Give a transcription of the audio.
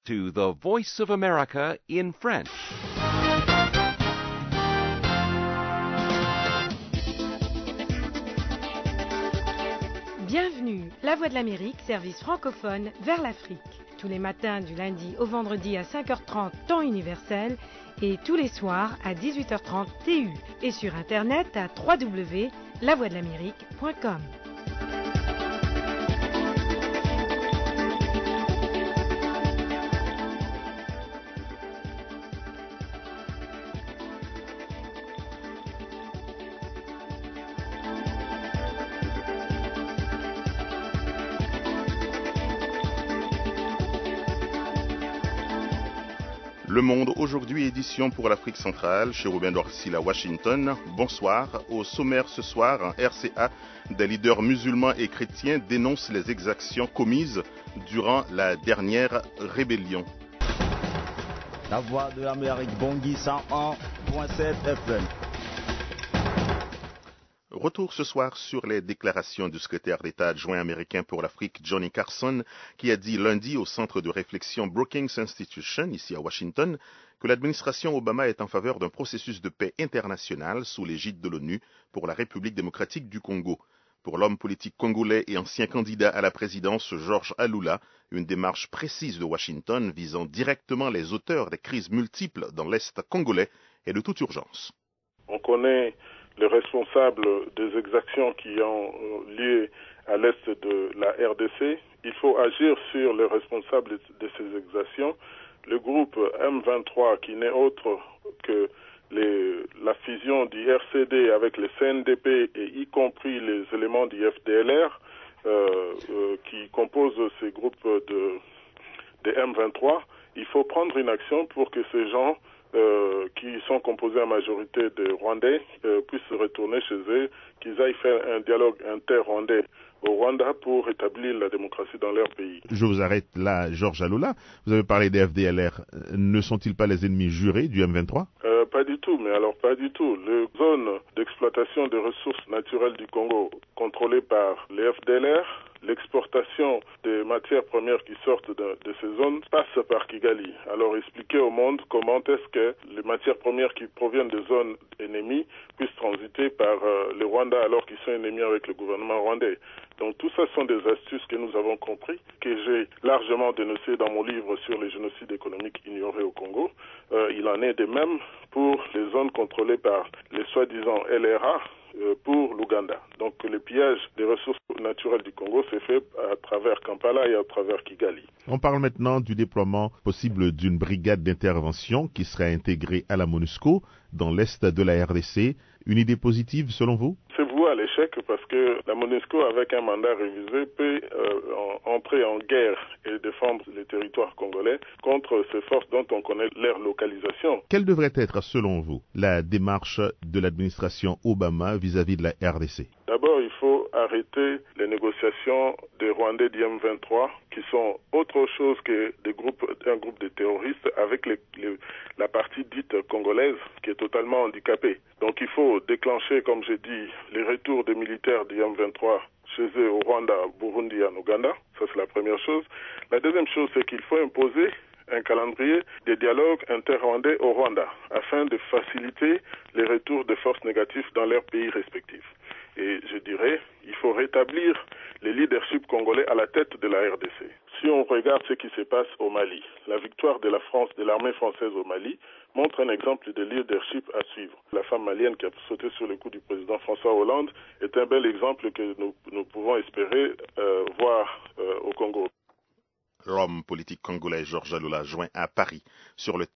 to the Voice of America in French. Bienvenue, La Voix de l'Amérique, service francophone vers l'Afrique. Tous les matins du lundi au vendredi à 5h30 temps universel et tous les soirs à 18h30 TU et sur internet à www.lavoixdelamérique.com. Le Monde aujourd'hui, édition pour l'Afrique centrale, chez Robin Dorsil à Washington. Bonsoir. Au sommaire ce soir, RCA, des leaders musulmans et chrétiens dénoncent les exactions commises durant la dernière rébellion. La Voix de l'Amérique, Bangui 101.7 FM. Retour ce soir sur les déclarations du secrétaire d'État adjoint américain pour l'Afrique, Johnny Carson, qui a dit lundi au centre de réflexion Brookings Institution, ici à Washington, que l'administration Obama est en faveur d'un processus de paix international sous l'égide de l'ONU pour la République démocratique du Congo. Pour l'homme politique congolais et ancien candidat à la présidence, Georges Alula, une démarche précise de Washington visant directement les auteurs des crises multiples dans l'Est congolais est de toute urgence. On connaît les responsables des exactions qui ont lieu à l'est de la RDC. Il faut agir sur les responsables de ces exactions. Le groupe M23, qui n'est autre que la fusion du RCD avec le CNDP et y compris les éléments du FDLR qui composent ces groupes de M23, il faut prendre une action pour que ces gens qui sont composés en majorité de Rwandais puissent retourner chez eux, qu'ils aillent faire un dialogue inter-rwandais au Rwanda pour rétablir la démocratie dans leur pays. Je vous arrête là, Georges Alula. Vous avez parlé des FDLR. Ne sont-ils pas les ennemis jurés du M23 ? Pas du tout, mais alors pas du tout. Les zones d'exploitation des ressources naturelles du Congo contrôlées par les FDLR, l'exportation des matières premières qui sortent de ces zones passe par Kigali. Alors expliquez au monde comment est-ce que les matières premières qui proviennent des zones ennemies puissent transiter par le Rwanda alors qu'ils sont ennemis avec le gouvernement rwandais. Donc tout ça sont des astuces que nous avons compris, que j'ai largement dénoncé dans mon livre sur les génocides économiques ignorés au Congo. Il en est de même pour les zones contrôlées par les soi-disant LRA pour l'Ouganda. Donc le pillage des ressources naturelles du Congo s'est fait à travers Kampala et à travers Kigali. On parle maintenant du déploiement possible d'une brigade d'intervention qui serait intégrée à la MONUSCO dans l'est de la RDC. Une idée positive selon vous ? C'est voué à l'échec parce que la MONUSCO, avec un mandat révisé, peut entrer en guerre et défendre les territoires congolais contre ces forces dont on connaît leur localisation. Quelle devrait être, selon vous, la démarche de l'administration Obama vis-à-vis de la RDC ? D'abord, il faut arrêter les négociations des Rwandais du M23 qui sont autre chose que un groupe de terroristes avec la partie dite congolaise qui est totalement handicapée. Donc il faut déclencher, comme j'ai dit, les retours des militaires du M23 chez eux au Rwanda, Burundi et en Ouganda. Ça, c'est la première chose. La deuxième chose, c'est qu'il faut imposer un calendrier de dialogue inter-rwandais au Rwanda afin de faciliter les retours de forces négatives dans leurs pays respectifs. Et je dirais, il faut rétablir le leadership congolais à la tête de la RDC. Si on regarde ce qui se passe au Mali, la victoire de la France, de l'armée française au Mali, montre un exemple de leadership à suivre. La femme malienne qui a sauté sur le coup du président François Hollande est un bel exemple que nous pouvons espérer voir au Congo. L'homme politique congolais Georges Alula joint à Paris sur le